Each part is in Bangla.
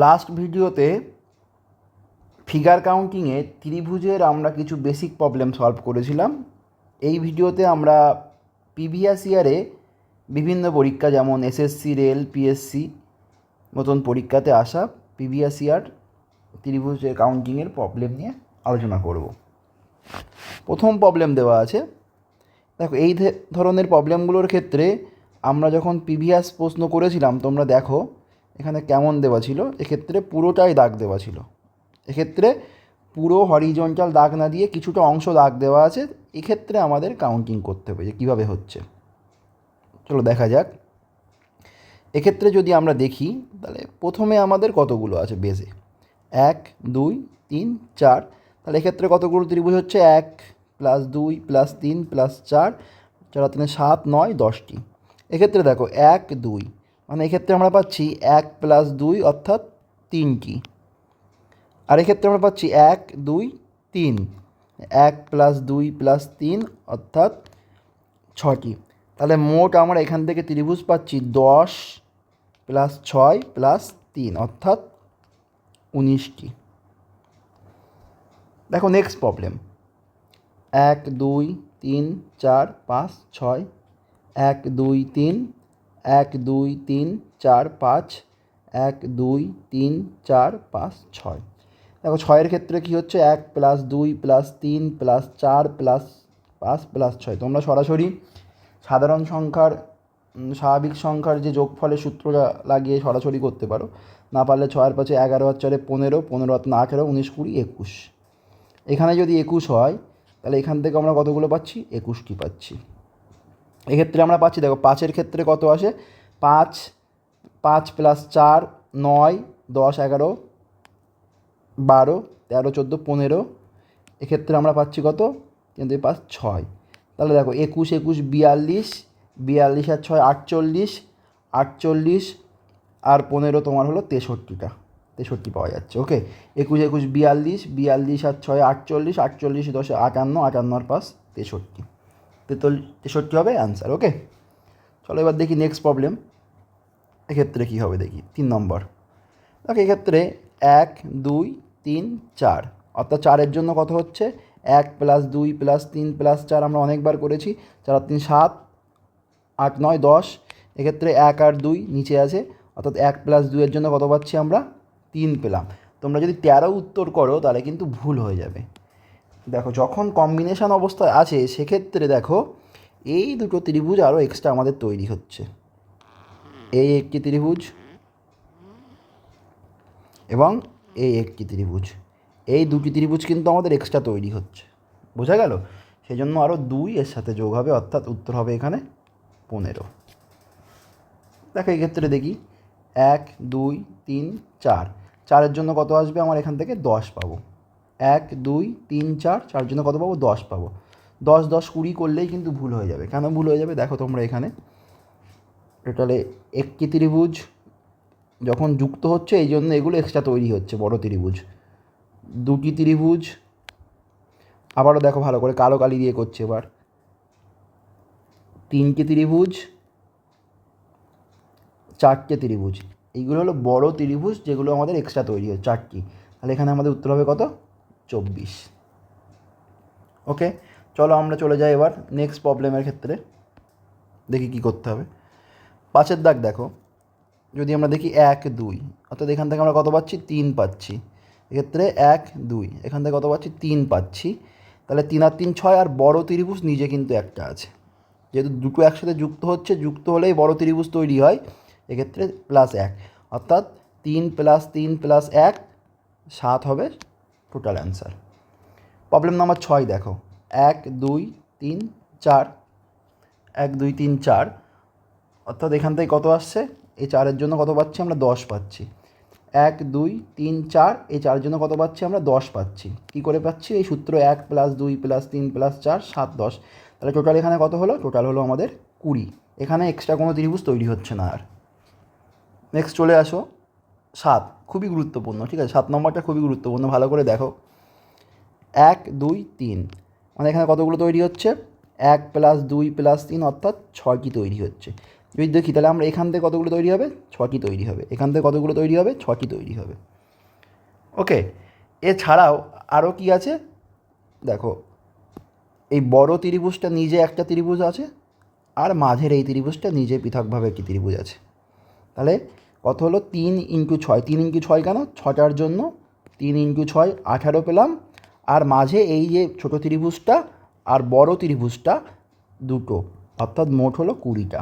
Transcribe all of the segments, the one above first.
লাস্ট ভিডিওতে ফিগার কাউন্টিংয়ে ত্রিভুজের আমরা কিছু বেসিক প্রবলেম সলভ করেছিলাম। এই ভিডিওতে আমরা প্রিভিয়াস ইয়ারে বিভিন্ন পরীক্ষা যেমন এসএসসি, রেল, পিএসসি মতন পরীক্ষাতে আসা প্রিভিয়াস ইয়ার ত্রিভুজের কাউন্টিংয়ের প্রবলেম নিয়ে আলোচনা করব। প্রথম প্রবলেম দেওয়া আছে, দেখো এই ধরনের প্রবলেমগুলোর ক্ষেত্রে আমরা যখন প্রিভিয়াস প্রশ্ন করেছিলাম তোমরা দেখো এখানে কেমন দেওয়া ছিল। এক্ষেত্রে পুরোটাই দাগ দেওয়া ছিল, এক্ষেত্রে পুরো হরিজন্টাল দাগ না দিয়ে কিছুটা অংশ দাগ দেওয়া আছে। এক্ষেত্রে আমাদের কাউন্টিং করতে হবে যে কীভাবে হচ্ছে। চলো দেখা যাক। এক্ষেত্রে যদি আমরা দেখি তাহলে প্রথমে আমাদের কতগুলো আছে বেজে 1 2 3 4। তাহলে এক্ষেত্রে কতগুলো ত্রিভুজ হচ্ছে 1 + 2 + 3 + 4 4 3 7 9 10টি। এক্ষেত্রে দেখো 1 2 মানে এক্ষেত্রে আমরা পাচ্ছি 1 + 2 অর্থাৎ 3টি। আর এক্ষেত্রে আমরা পাচ্ছি 1 2 3, 1 + 2 + 3 অর্থাৎ 6টি। তাহলে মোট আমরা এখান থেকে ত্রিভুজ পাচ্ছি 10 + 6 + 3 অর্থাৎ 19টি। দেখো নেক্সট প্রবলেম 1 2 3 4 5 6, 1 2 3, 1 2 3 4 5, 1 2 3 4 5 6। দেখো 6-এর ক্ষেত্রে কী হচ্ছে 1 + 2 + 3 + 4 + 5 + 6। তোমরা সরাসরি সাধারণ সংখ্যার স্বাভাবিক সংখ্যার যে যোগফলের সূত্রটা লাগিয়ে সরাসরি করতে পারো, না পারলে 6 আর 5 11 আর 4 15, 15 আর 18 19 20 21। এখানে যদি 21 হয় তাহলে এখান থেকে আমরা কতগুলো পাচ্ছি 21টি পাচ্ছি। এক্ষেত্রে আমরা পাচ্ছি দেখো 5-এর ক্ষেত্রে কত আসে 5 5 + 4 9 10 11 12 13 14 15। এক্ষেত্রে আমরা পাচ্ছি কত কিন্তু 5 6। তাহলে দেখো 21 21 42, 42 আর 6 48, 48 আর 15 তোমার হলো 63টা, 63 পাওয়া যাচ্ছে। ওকে, 21 21 42, 42 আর 6 48, 48 10 58, 58 আর 5 63, 63 হবে অ্যান্সার। ওকে, চলো এবার দেখি নেক্সট প্রবলেম। এক্ষেত্রে কী হবে দেখি 3 নম্বর। দেখো এক্ষেত্রে 1 2 3 4 অর্থাৎ 4-এর জন্য কত হচ্ছে 1 + 2 + 3 + 4 আমরা অনেকবার করেছি। 4 আর 3 7 8 9 10। এক্ষেত্রে 1 আর 2 নিচে আছে অর্থাৎ 1 + 2-এর জন্য কত পাচ্ছি আমরা 3 পেলাম। তোমরা যদি 13 উত্তর করো তাহলে কিন্তু ভুল হয়ে যাবে। দেখো যখন কম্বিনেশন অবস্থায় আছে সেক্ষেত্রে দেখো এই দুটো ত্রিভুজ আরও এক্সট্রা আমাদের তৈরি হচ্ছে। এই একটি ত্রিভুজ এবং এই একটি ত্রিভুজ, এই দুটি ত্রিভুজ কিন্তু আমাদের এক্সট্রা তৈরি হচ্ছে, বোঝা গেল? সেই জন্য আরও 2 এর সাথে যোগ হবে অর্থাৎ উত্তর হবে এখানে 15। দেখো এই ক্ষেত্রে দেখি 1 2 3 4, 4-এর জন্য কত আসবে আমার এখান থেকে 10 পাবো। 1 2 3 4, 4-এর জন্য কত পাবো 10 পাবো। 10 10 20 করলেই কিন্তু ভুল হয়ে যাবে। কেন ভুল হয়ে যাবে দেখো তোমরা এখানে টোটালে একটি ত্রিভুজ যখন যুক্ত হচ্ছে এই জন্য এগুলো এক্সট্রা তৈরি হচ্ছে বড় ত্রিভুজ। দুটি ত্রিভুজ, আবারও দেখো ভালো করে কালো কালি দিয়ে করছে এবার, 3টে ত্রিভুজ, 4টে ত্রিভুজ। এইগুলো হলো বড় ত্রিভুজ যেগুলো আমাদের এক্সট্রা তৈরি হচ্ছে 4টি। তাহলে এখানে আমাদের উত্তর হবে কত 24। ওকে, চলো আমরা চলে যাই এবার নেক্সট প্রবলেমের ক্ষেত্রে। দেখি কি করতে হবে। 5-এর দাগ দেখো, যদি আমরা দেখি 1 2 অর্থাৎ এখান থেকে আমরা কত পাচ্ছি 3 পাচ্ছি। এক্ষেত্রে 1 2 এখান থেকে কত পাচ্ছি 3 পাচ্ছি। তাহলে 3 আর 3 6 আর বড় ত্রিভুজ নিজে কিন্তু একটা আছে, যেহেতু দুটো একসাথে যুক্ত হচ্ছে, যুক্ত হলেই বড় ত্রিভুজ তৈরি হয়। এক্ষেত্রে +1 অর্থাৎ 3 + 3 + 1 7 হবে টোটাল অ্যান্সার। প্রবলেম নাম্বার 6 দেখো 1 2 3 4, 1 2 3 4 অর্থাৎ এখান থেকে কত আসছে এই 4-এর জন্য কত পাচ্ছি আমরা 10 পাচ্ছি। 1 2 3 4 এই 4-এর জন্য কত পাচ্ছি আমরা 10 পাচ্ছি। কী করে পাচ্ছি এই সূত্র 1 + 2 + 3 + 4 7 10। তাহলে টোটাল এখানে কত হলো, টোটাল হলো আমাদের 20। এখানে এক্সট্রা কোনো ত্রিভুজ তৈরি হচ্ছে না আর। নেক্সট চলে আসো 7, খুবই গুরুত্বপূর্ণ। ঠিক আছে, 7 নম্বরটা খুবই গুরুত্বপূর্ণ, ভালো করে দেখো। 1 2 3 মানে এখানে কতগুলো তৈরি হচ্ছে 1 + 2 + 3 অর্থাৎ 6টি তৈরি হচ্ছে। যদি দেখি তাহলে আমরা এখান থেকে কতগুলো তৈরি হবে, 6টি তৈরি হবে, এখান থেকে কতগুলো তৈরি হবে, 6টি তৈরি হবে। ওকে, এছাড়াও আরও কি আছে দেখো, এই বড় ত্রিভুজটা নিজে একটা ত্রিভুজ আছে, আর মাঝের এই ত্রিভুজটা নিজে পৃথকভাবে একটি ত্রিভুজ আছে। তাহলে কত হলো, 3x6, 3x6 কেন, 6টার জন্য 3x6 18 পেলাম, আর মাঝে এই যে ছোটো ত্রিভুজটা আর বড় ত্রিভুজটা দুটো, অর্থাৎ মোট হলো 20টা,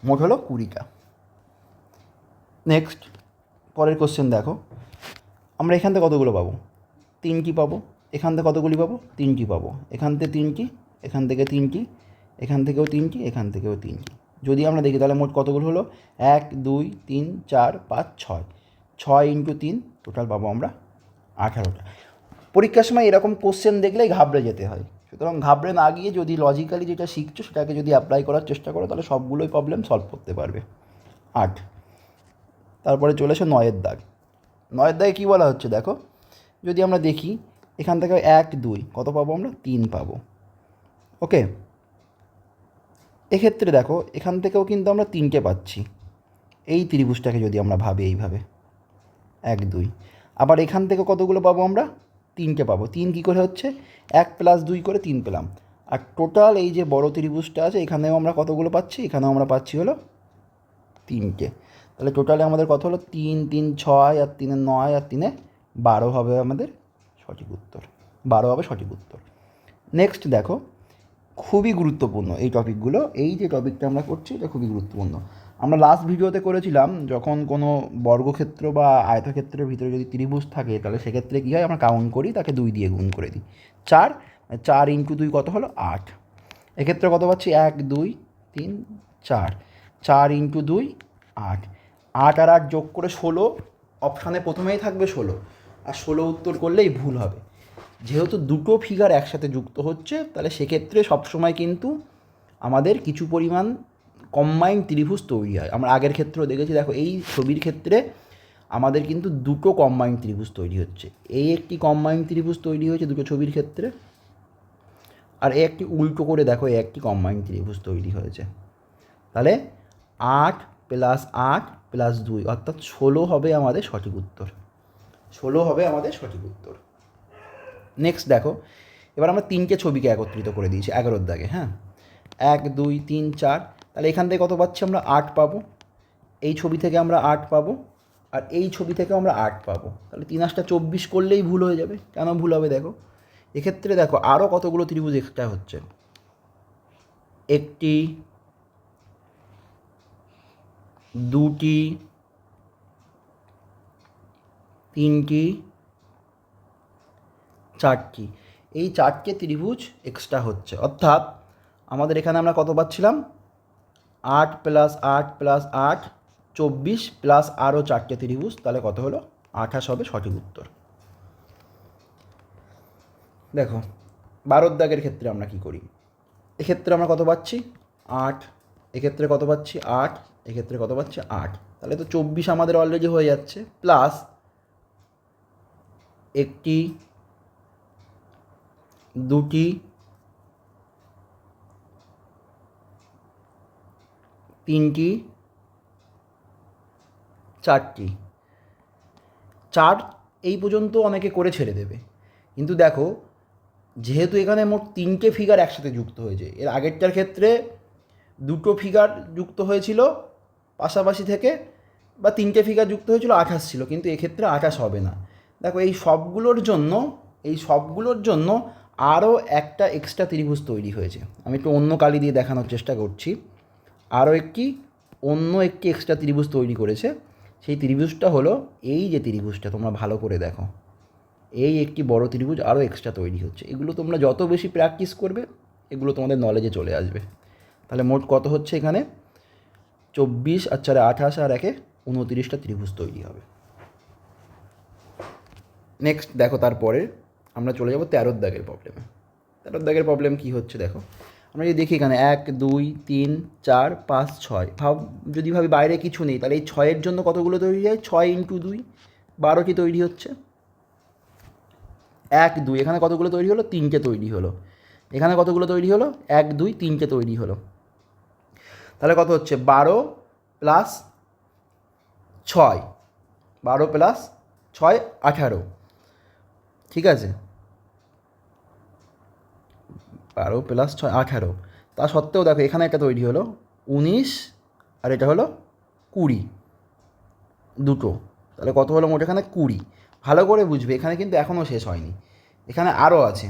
মোট হলো 20টা। নেক্সট পরের কোশ্চেন দেখো, আমরা এখান থেকে কতগুলো পাবো, 3টি পাবো, এখান থেকে কতগুলি পাবো, 3টি পাবো, এখান থেকে 3টি, এখান থেকে 3টি, এখান থেকেও 3টি, এখান থেকেও 3টি। যদি আমরা দেখি তাহলে মোট কতগুলো হলো, 1 2 3 4 5 6, 6 × 3 টোটাল পাবো আমরা 18টা। পরীক্ষার সময় এরকম কোশ্চেন দেখলেই ঘাবড়ে যেতে হয়, সুতরাং ঘাবড়ে না গিয়ে যদি লজিক্যালি যেটা শিখছো সেটাকে যদি অ্যাপ্লাই করার চেষ্টা করো তাহলে সবগুলোই প্রবলেম সলভ করতে পারবে। 8, তারপরে চলে এসো 9-এর দাগ। 9-এর দাগে কী বলা হচ্ছে দেখো, যদি আমরা দেখি এখান থেকে 1 2 কত পাবো আমরা, 3 পাবো। ওকে, এক্ষেত্রে দেখো এখান থেকেও কিন্তু আমরা 3টে পাচ্ছি, এই ত্রিভুজটাকে যদি আমরা ভাবি এইভাবে 1 2, আবার এখান থেকে কতগুলো পাবো আমরা, 3টে পাবো। 3 কী করে হচ্ছে, 1 + 2 করে 3 পেলাম। আর টোটাল এই যে বড় ত্রিভুজটা আছে এখানেও আমরা কতগুলো পাচ্ছি, এখানেও আমরা পাচ্ছি হলো 3টে। তাহলে টোটালে আমাদের কত হলো, 3 3 6 আর 3 9 আর 3 12 হবে আমাদের সঠিক উত্তর, 12 হবে সঠিক উত্তর। নেক্সট দেখো, খুবই গুরুত্বপূর্ণ এই টপিকগুলো, এই যে টপিকটা আমরা করছি এটা খুবই গুরুত্বপূর্ণ। আমরা লাস্ট ভিডিওতে করেছিলাম যখন কোনো বর্গক্ষেত্র বা আয়তক্ষেত্রের ভিতরে যদি ত্রিভুজ থাকে তাহলে সেক্ষেত্রে কী হয়, আমরা কাউন্ট করি, তাকে 2 দিয়ে গুণ করে দিই। 4, 4 × 2 কত হলো, 8। এক্ষেত্রে কত পাচ্ছি, 1 2 3 4, 4 × 2 8, 8 আর 8 যোগ করে 16, অপশানে প্রথমেই থাকবে 16, আর 16 উত্তর করলেই ভুল হবে। যেহেতু দুটো ফিগার একসাথে যুক্ত হচ্ছে তাহলে সেক্ষেত্রে সবসময় কিন্তু আমাদের কিছু পরিমাণ কম্বাইন্ড ত্রিভুজ তৈরি হয়। আমরা আগের ক্ষেত্রেও দেখেছি, দেখো এই ছবির ক্ষেত্রে আমাদের কিন্তু দুটো কম্বাইন্ড ত্রিভুজ তৈরি হচ্ছে, এই একটি কম্বাইন্ড ত্রিভুজ তৈরি হয়েছে দুটো ছবির ক্ষেত্রে, আর এই একটি উল্টো করে দেখো এই একটি কম্বাইন্ড ত্রিভুজ তৈরি হয়েছে। তাহলে 8 + 8 + 2 অর্থাৎ 16 হবে আমাদের সঠিক উত্তর, 16 হবে আমাদের সঠিক উত্তর। নেক্সট দেখো, এবার আমরা 3টে ছবিকে একত্রিত করে দিয়েছি 11-এর দাগে। হ্যাঁ, 1 2 3 4, তাহলে এখান থেকে কত পাচ্ছি আমরা, 8 পাবো, এই ছবি থেকে আমরা 8 পাবো, আর এই ছবি থেকেও আমরা 8 পাবো। তাহলে 3 8 24 করলেই ভুল হয়ে যাবে। কেন ভুল হবে দেখো, এক্ষেত্রে দেখো আরও কতগুলো ত্রিভুজ এক্সট্রা হচ্ছে, 1টি 2টি 3টি 4টি, এই 4টে ত্রিভুজ এক্সট্রা হচ্ছে। অর্থাৎ আমাদের এখানে আমরা কত পাচ্ছিলাম, 8 + 8 + 8 24 প্লাস আরও 4টে ত্রিভুজ, তাহলে কত হলো, 28 হবে সঠিক উত্তর। দেখো 12-এর দাগের ক্ষেত্রে আমরা কী করি, এক্ষেত্রে আমরা কত পাচ্ছি, 8, এক্ষেত্রে কত পাচ্ছি 8, এক্ষেত্রে কত পাচ্ছি 8, তাহলে তো 24 আমাদের অলরেডি হয়ে যাচ্ছে, প্লাস 1টি 2টি 3টি 4টি, 4 এই পর্যন্ত অনেকে করে ছেড়ে দেবে, কিন্তু দেখো যেহেতু এখানে মোট 3টে ফিগার একসাথে যুক্ত হয়েছে, এর আগেরটার ক্ষেত্রে 2টো ফিগার যুক্ত হয়েছিল পাশাপাশি থেকে, বা 3টে ফিগার যুক্ত হয়েছিল 28 ছিল, কিন্তু এক্ষেত্রে 28 হবে না। দেখো এই সবগুলোর জন্য আরও একটা এক্সট্রা ত্রিভুজ তৈরি হয়েছে। আমি একটু অন্য কালি দিয়ে দেখানোর চেষ্টা করছি। আরও অন্য একটি এক্সট্রা ত্রিভুজ তৈরি করেছে, সেই ত্রিভুজটা হলো এই যে ত্রিভুজটা, তোমরা ভালো করে দেখো, এই একটি বড় ত্রিভুজ আরও এক্সট্রা তৈরি হচ্ছে। এগুলো তোমরা যত বেশি প্র্যাকটিস করবে এগুলো তোমাদের নলেজে চলে আসবে। তাহলে মোট কত হচ্ছে এখানে, 24 আর 4 28 আর 1 29টা ত্রিভুজ তৈরি হবে। নেক্সট দেখো, তারপরে আমরা চলে যাব 13-এর দাগের প্রবলেমে। 13-এর দাগের প্রবলেম কী হচ্ছে দেখো, আমরা যদি দেখি এখানে 1 2 3 4 5 6, যদি ভাবি বাইরে কিছু নেই তাহলে এই 6-এর জন্য কতগুলো তৈরি হয়, 6 × 2 12টি তৈরি হচ্ছে। 1 2, এখানে কতগুলো তৈরি হলো, 3টে তৈরি হলো, এখানে কতগুলো তৈরি হলো, 1 2 3টে তৈরি হলো। তাহলে কত হচ্ছে 12 প্লাস 6, 12 প্লাস 6 18, ঠিক আছে, 12 প্লাস 6 18। তা সত্ত্বেও দেখো এখানে একটা তৈরি হলো 19, আর এটা হলো 20, দুটো। তাহলে কত হলো মোট এখানে 20। ভালো করে বুঝবে, এখানে কিন্তু এখনও শেষ হয়নি, এখানে আরও আছে।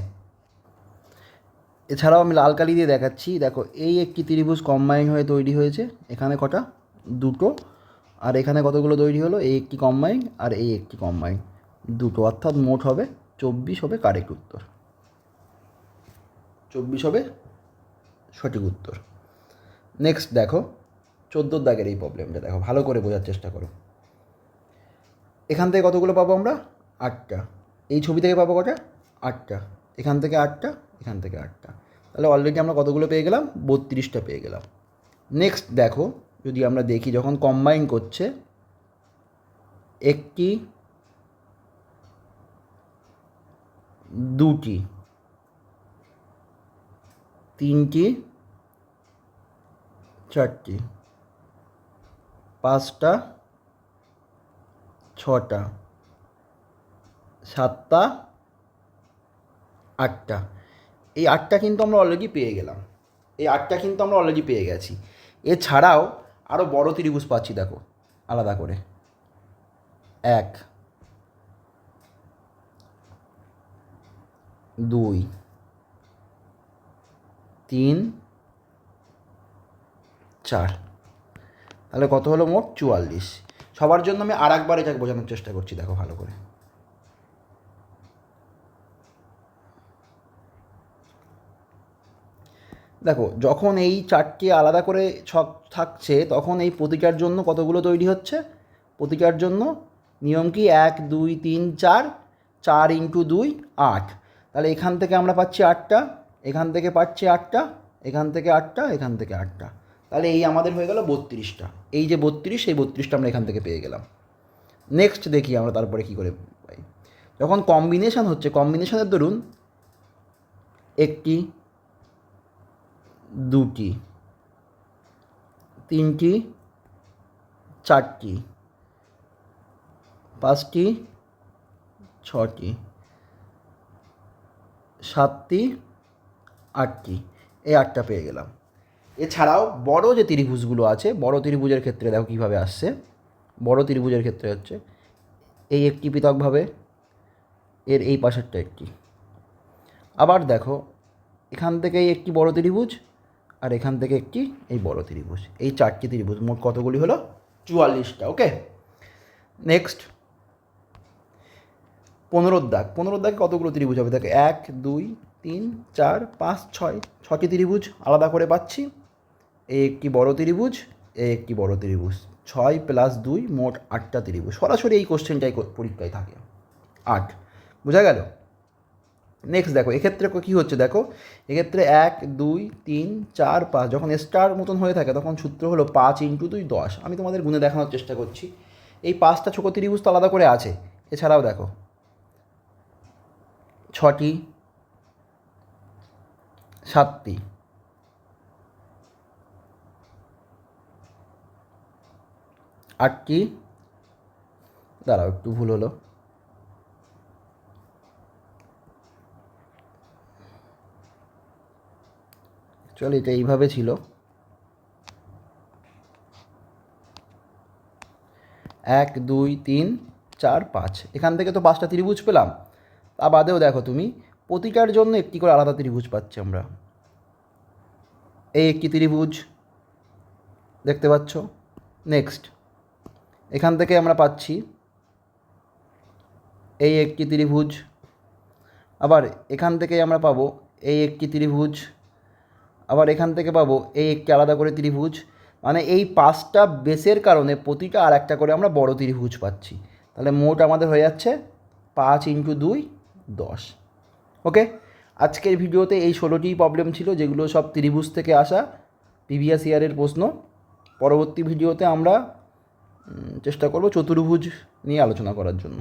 এছাড়াও আমি লাল কালি দিয়ে দেখাচ্ছি, দেখো এই একটি ত্রিভুজ কম্বাইন হয়ে তৈরি হয়েছে, এখানে কটা, দুটো, আর এখানে কতগুলো তৈরি হলো, এই একটি কম্বাইন আর এই একটি কম্বাইন, দুটো, অর্থাৎ মোট হবে 24 হবে কারেক্ট উত্তর, 24 হবে সঠিক উত্তর। নেক্সট দেখো 14 দাগের এই প্রবলেমটা দেখো, ভালো করে বোঝার চেষ্টা করো। এখান থেকে কতগুলো পাবো আমরা, 8টা, এই ছবি থেকে পাবো কটা, 8টা, এখান থেকে 8টা, এখান থেকে 8টা, তাহলে অলরেডি আমরা কতগুলো পেয়ে গেলাম, 32টা পেয়ে গেলাম। নেক্সট দেখো, যদি আমরা দেখি যখন কম্বাইন করছে, একটি, দুটি, তিনটি, চারটি, 5টা, 6টা, 7টা, 8টা, এই 8টা কিন্তু আমরা অলরেডি পেয়ে গেলাম, এই 8টা কিন্তু আমরা অলরেডি পেয়ে গেছি। এছাড়াও আরও বড় ত্রিভুজ পাচ্ছি, দেখো আলাদা করে, 1, 2, 3, 4, তাহলে কত হলো মোট 44। সবার জন্য আমি আর একবার এটাকে বোঝানোর চেষ্টা করছি, দেখো ভালো করে। দেখো যখন এই চারটি আলাদা করে ছক থাকছে, তখন এই প্রতিটার জন্য কতগুলো তৈরি হচ্ছে, প্রতিটার জন্য নিয়ম কি, 1 2 3 4, 4 × 2 8, তাহলে এখান থেকে আমরা পাচ্ছি 8টা, এখান থেকে পাচ্ছি 8টা, এখান থেকে 8টা, এখান থেকে 8টা, তাহলে এই আমাদের হয়ে গেল 32টা। এই যে 32, এই 32টা আমরা এখান থেকে পেয়ে গেলাম। নেক্সট দেখি আমরা তারপরে কী করে পাই। যখন কম্বিনেশান হচ্ছে, কম্বিনেশানের ধরুন একটি, দুটি, তিনটি, চারটি, 5টি, 6টি, 7টি, 8টি, এই 8টা পেয়ে গেলাম। এছাড়াও বড় যে ত্রিভুজগুলো আছে, বড় ত্রিভুজের ক্ষেত্রে দেখো কীভাবে আসছে। বড় ত্রিভুজের ক্ষেত্রে হচ্ছে এই একটি পৃথকভাবে, এর এই পাশেরটা একটি, আবার দেখো এখান থেকে এই একটি বড় ত্রিভুজ, আর এখান থেকে একটি এই বড় ত্রিভুজ, এই 4টি ত্রিভুজ, মোট কতগুলি হলো, 44টা। ওকে, নেক্সট 15 দাগ। 15 দাগে কতগুলো ত্রিভুজ হবে, দেখো 1 2 3 4 5 6, 6টি ত্রিভুজ আলাদা করে পাচ্ছি। এই একটি বড় ত্রিভুজ, এই একটি বড় ত্রিভুজ, 6 + 2 মোট 8টা ত্রিভুজ। সরাসরি এই কোশ্চেনটাই পরীক্ষায় থাকে, 8, বোঝা গেল। নেক্সট দেখো এক্ষেত্রে কী হচ্ছে, দেখো এক্ষেত্রে 1 2 3 4 5, যখন স্টার মতন হয়ে থাকে তখন সূত্র হলো 5 × 2 10। আমি তোমাদের গুণে দেখানোর চেষ্টা করছি। এই 5টা ছোটো ত্রিভুজ তো আলাদা করে আছে, এছাড়াও দেখো 6টি, 7টি, 8টি, দাঁড়াও একটু ভুল হলো, চলো এটা এইভাবে ছিল, 1 2 3 4 5, এখান থেকে তো 5টা ত্রিভুজ পেলাম। তা বাদেও দেখো তুমি প্রতিটার জন্য একটি করে আলাদা ত্রিভুজ পাচ্ছি আমরা। এই একটি ত্রিভুজ দেখতে পাচ্ছ। নেক্সট এখান থেকে আমরা পাচ্ছি এই একটি ত্রিভুজ, আবার এখান থেকে আমরা পাবো এই একটি ত্রিভুজ, আবার এখান থেকে পাবো এই একটি আলাদা করে ত্রিভুজ। মানে এই 5টা বেসের কারণে প্রতিটা আর একটা করে আমরা বড় ত্রিভুজ পাচ্ছি। তাহলে মোট আমাদের হয়ে যাচ্ছে 5 × 2 10। ওকে, আজকের ভিডিওতে এই 16টি প্রবলেম ছিল, যেগুলো সব ত্রিভুজ থেকে আসা প্রিভিয়াস ইয়ারের প্রশ্ন। পরবর্তী ভিডিওতে আমরা চেষ্টা করব চতুর্ভুজ নিয়ে আলোচনা করার জন্য।